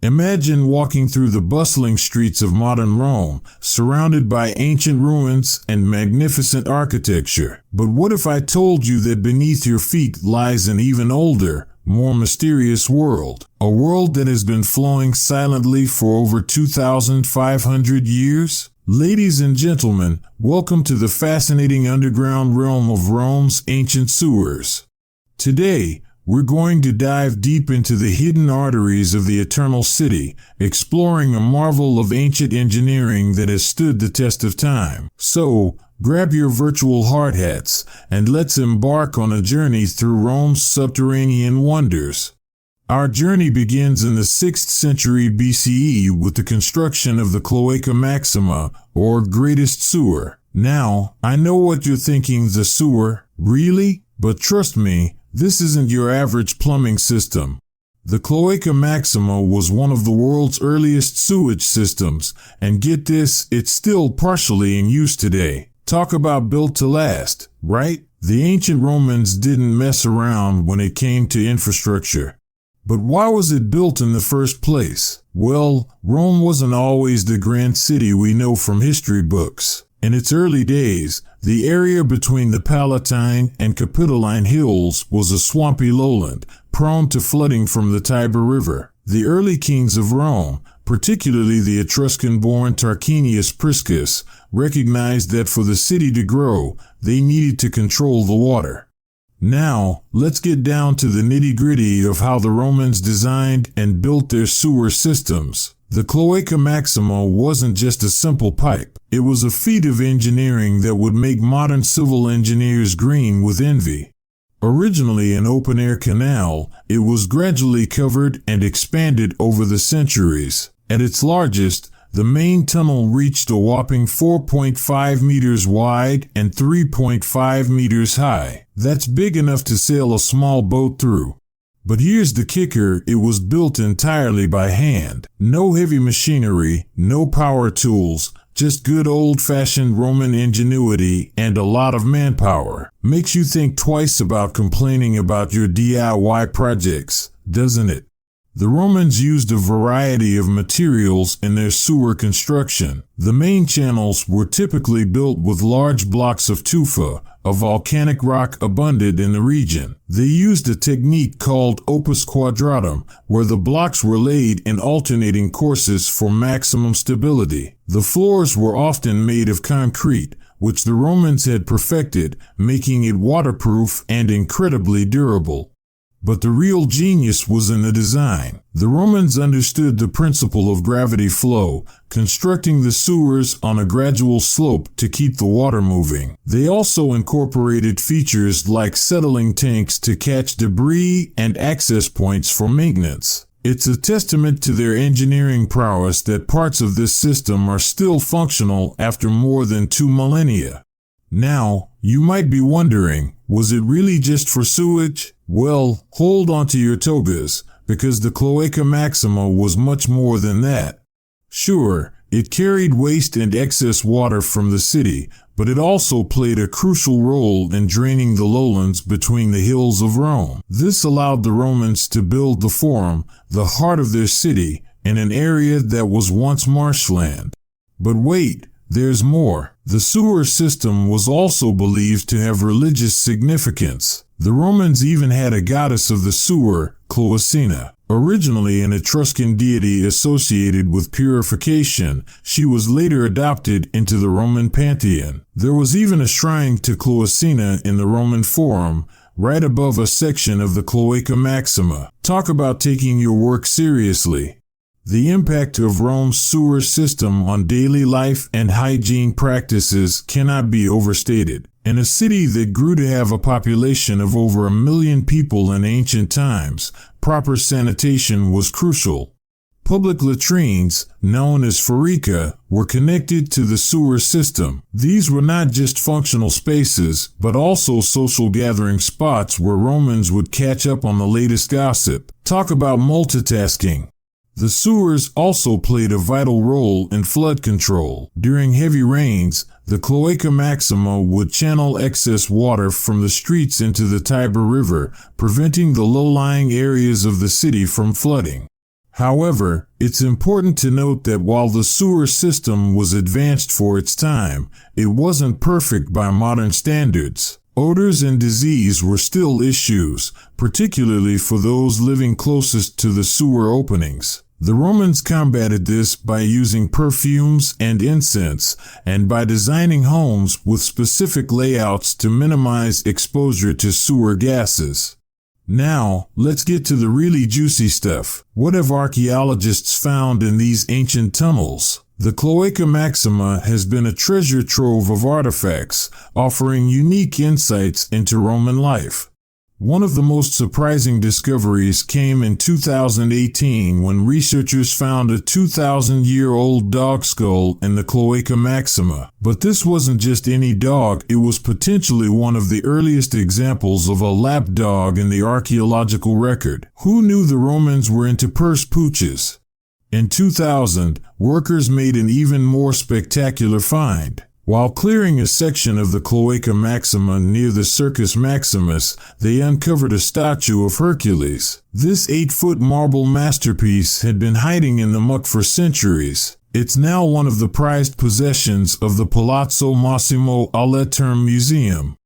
Imagine walking through the bustling streets of modern Rome, surrounded by ancient ruins and magnificent architecture. But what if I told you that beneath your feet lies an even older, more mysterious world? A world that has been flowing silently for over 2,500 years? Ladies and gentlemen, welcome to the fascinating underground realm of Rome's ancient sewers. Today, we're going to dive deep into the hidden arteries of the Eternal City, exploring a marvel of ancient engineering that has stood the test of time. So, grab your virtual hard hats, and let's embark on a journey through Rome's subterranean wonders. Our journey begins in the 6th century BCE with the construction of the Cloaca Maxima, or greatest sewer. Now, I know what you're thinking, the sewer? Really? But trust me, this isn't your average plumbing system. The Cloaca Maxima was one of the world's earliest sewage systems, and get this, it's still partially in use today. Talk about built to last, right? The ancient Romans didn't mess around when it came to infrastructure. But why was it built in the first place? Well, Rome wasn't always the grand city we know from history books. In its early days, the area between the Palatine and Capitoline hills was a swampy lowland, prone to flooding from the Tiber River. The early kings of Rome, particularly the Etruscan-born Tarquinius Priscus, recognized that for the city to grow, they needed to control the water. Now, let's get down to the nitty-gritty of how the Romans designed and built their sewer systems. The Cloaca Maxima wasn't just a simple pipe. It was a feat of engineering that would make modern civil engineers green with envy. Originally an open-air canal, it was gradually covered and expanded over the centuries. At its largest, the main tunnel reached a whopping 4.5 meters wide and 3.5 meters high. That's big enough to sail a small boat through. But here's the kicker, it was built entirely by hand. No heavy machinery, no power tools, just good old-fashioned Roman ingenuity and a lot of manpower. Makes you think twice about complaining about your DIY projects, doesn't it? The Romans used a variety of materials in their sewer construction. The main channels were typically built with large blocks of tufa, a volcanic rock abundant in the region. They used a technique called opus quadratum, where the blocks were laid in alternating courses for maximum stability. The floors were often made of concrete, which the Romans had perfected, making it waterproof and incredibly durable. But the real genius was in the design. The Romans understood the principle of gravity flow, constructing the sewers on a gradual slope to keep the water moving. They also incorporated features like settling tanks to catch debris and access points for maintenance. It's a testament to their engineering prowess that parts of this system are still functional after more than 2 millennia. Now, you might be wondering, was it really just for sewage? Well, hold on to your togas, because the Cloaca Maxima was much more than that. Sure, it carried waste and excess water from the city, but it also played a crucial role in draining the lowlands between the hills of Rome. This allowed the Romans to build the Forum, the heart of their city, in an area that was once marshland. But wait, there's more. The sewer system was also believed to have religious significance. The Romans even had a goddess of the sewer, Cloacina. Originally an Etruscan deity associated with purification, she was later adopted into the Roman pantheon. There was even a shrine to Cloacina in the Roman Forum, right above a section of the Cloaca Maxima. Talk about taking your work seriously. The impact of Rome's sewer system on daily life and hygiene practices cannot be overstated. In a city that grew to have a population of over 1 million people in ancient times, proper sanitation was crucial. Public latrines, known as forica, were connected to the sewer system. These were not just functional spaces, but also social gathering spots where Romans would catch up on the latest gossip. Talk about multitasking. The sewers also played a vital role in flood control. During heavy rains, the Cloaca Maxima would channel excess water from the streets into the Tiber River, preventing the low-lying areas of the city from flooding. However, it's important to note that while the sewer system was advanced for its time, it wasn't perfect by modern standards. Odors and disease were still issues, particularly for those living closest to the sewer openings. The Romans combated this by using perfumes and incense, and by designing homes with specific layouts to minimize exposure to sewer gases. Now, let's get to the really juicy stuff. What have archaeologists found in these ancient tunnels? The Cloaca Maxima has been a treasure trove of artifacts, offering unique insights into Roman life. One of the most surprising discoveries came in 2018 when researchers found a 2,000-year-old dog skull in the Cloaca Maxima. But this wasn't just any dog, it was potentially one of the earliest examples of a lap dog in the archaeological record. Who knew the Romans were into purse pooches? In 2000, workers made an even more spectacular find. While clearing a section of the Cloaca Maxima near the Circus Maximus, they uncovered a statue of Hercules. This 8-foot marble masterpiece had been hiding in the muck for centuries. It's now one of the prized possessions of the Palazzo Massimo alle Terme Museum.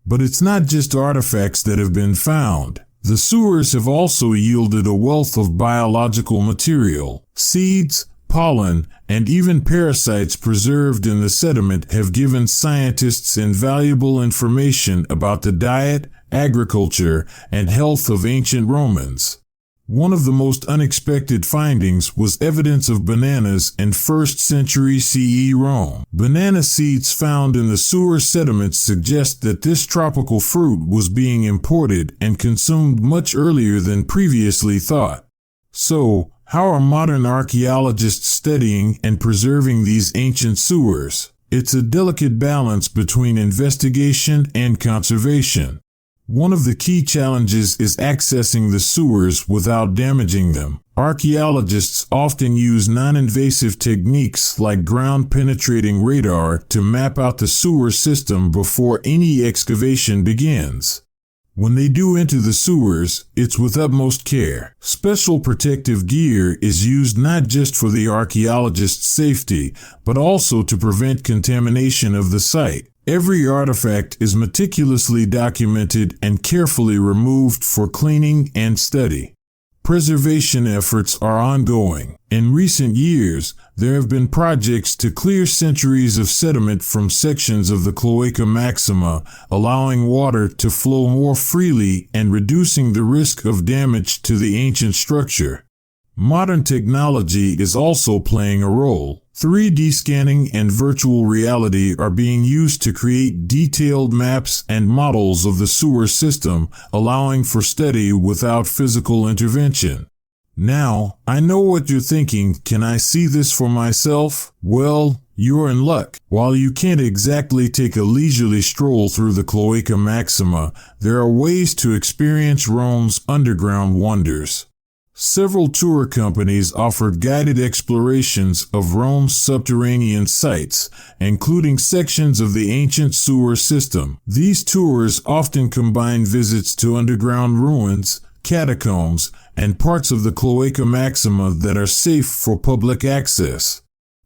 But it's not just artifacts that have been found. The sewers have also yielded a wealth of biological material. Seeds, pollen, and even parasites preserved in the sediment have given scientists invaluable information about the diet, agriculture, and health of ancient Romans. One of the most unexpected findings was evidence of bananas in 1st century CE Rome. Banana seeds found in the sewer sediments suggest that this tropical fruit was being imported and consumed much earlier than previously thought. So, how are modern archaeologists studying and preserving these ancient sewers? It's a delicate balance between investigation and conservation. One of the key challenges is accessing the sewers without damaging them. Archaeologists often use non-invasive techniques like ground-penetrating radar to map out the sewer system before any excavation begins. When they do enter the sewers, it's with utmost care. Special protective gear is used not just for the archaeologist's safety, but also to prevent contamination of the site. Every artifact is meticulously documented and carefully removed for cleaning and study. Preservation efforts are ongoing. In recent years, there have been projects to clear centuries of sediment from sections of the Cloaca Maxima, allowing water to flow more freely and reducing the risk of damage to the ancient structure. Modern technology is also playing a role. 3D scanning and virtual reality are being used to create detailed maps and models of the sewer system, allowing for study without physical intervention. Now, I know what you're thinking, can I see this for myself? Well, you're in luck. While you can't exactly take a leisurely stroll through the Cloaca Maxima, there are ways to experience Rome's underground wonders. Several tour companies offered guided explorations of Rome's subterranean sites, including sections of the ancient sewer system. These tours often combine visits to underground ruins, catacombs, and parts of the Cloaca Maxima that are safe for public access.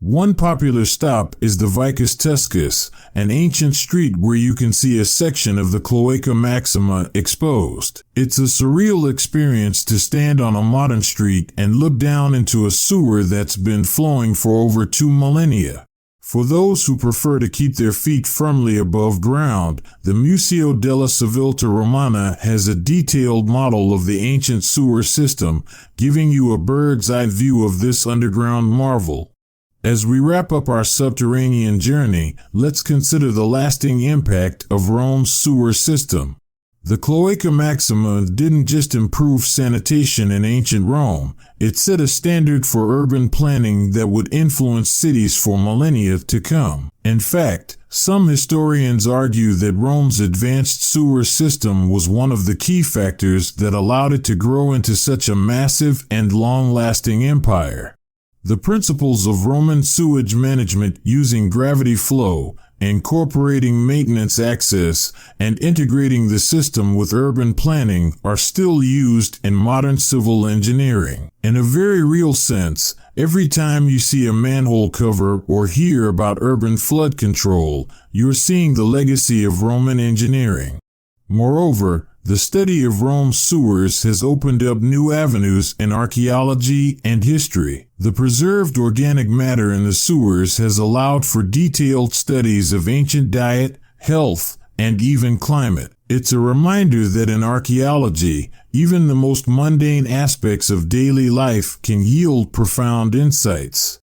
One popular stop is the Vicus Tuscus, an ancient street where you can see a section of the Cloaca Maxima exposed. It's a surreal experience to stand on a modern street and look down into a sewer that's been flowing for over 2 millennia. For those who prefer to keep their feet firmly above ground, the Museo della Civiltà Romana has a detailed model of the ancient sewer system, giving you a bird's-eye view of this underground marvel. As we wrap up our subterranean journey, let's consider the lasting impact of Rome's sewer system. The Cloaca Maxima didn't just improve sanitation in ancient Rome, it set a standard for urban planning that would influence cities for millennia to come. In fact, some historians argue that Rome's advanced sewer system was one of the key factors that allowed it to grow into such a massive and long-lasting empire. The principles of Roman sewage management using gravity flow, incorporating maintenance access, and integrating the system with urban planning are still used in modern civil engineering. In a very real sense, every time you see a manhole cover or hear about urban flood control, you're seeing the legacy of Roman engineering. Moreover, the study of Rome's sewers has opened up new avenues in archaeology and history. The preserved organic matter in the sewers has allowed for detailed studies of ancient diet, health, and even climate. It's a reminder that in archaeology, even the most mundane aspects of daily life can yield profound insights.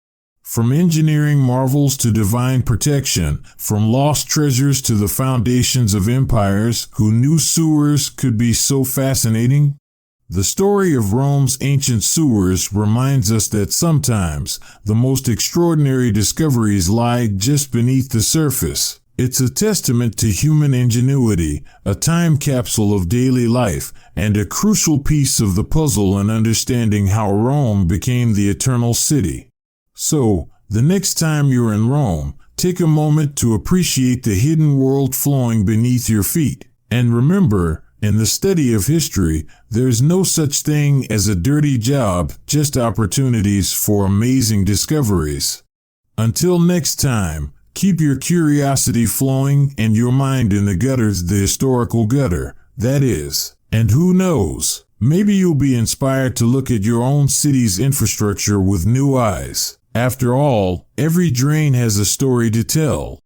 From engineering marvels to divine protection, from lost treasures to the foundations of empires, who knew sewers could be so fascinating? The story of Rome's ancient sewers reminds us that sometimes the most extraordinary discoveries lie just beneath the surface. It's a testament to human ingenuity, a time capsule of daily life, and a crucial piece of the puzzle in understanding how Rome became the eternal city. So, the next time you're in Rome, take a moment to appreciate the hidden world flowing beneath your feet. And remember, in the study of history, there's no such thing as a dirty job, just opportunities for amazing discoveries. Until next time, keep your curiosity flowing and your mind in the gutters, the historical gutter, that is. And who knows, maybe you'll be inspired to look at your own city's infrastructure with new eyes. After all, every drain has a story to tell.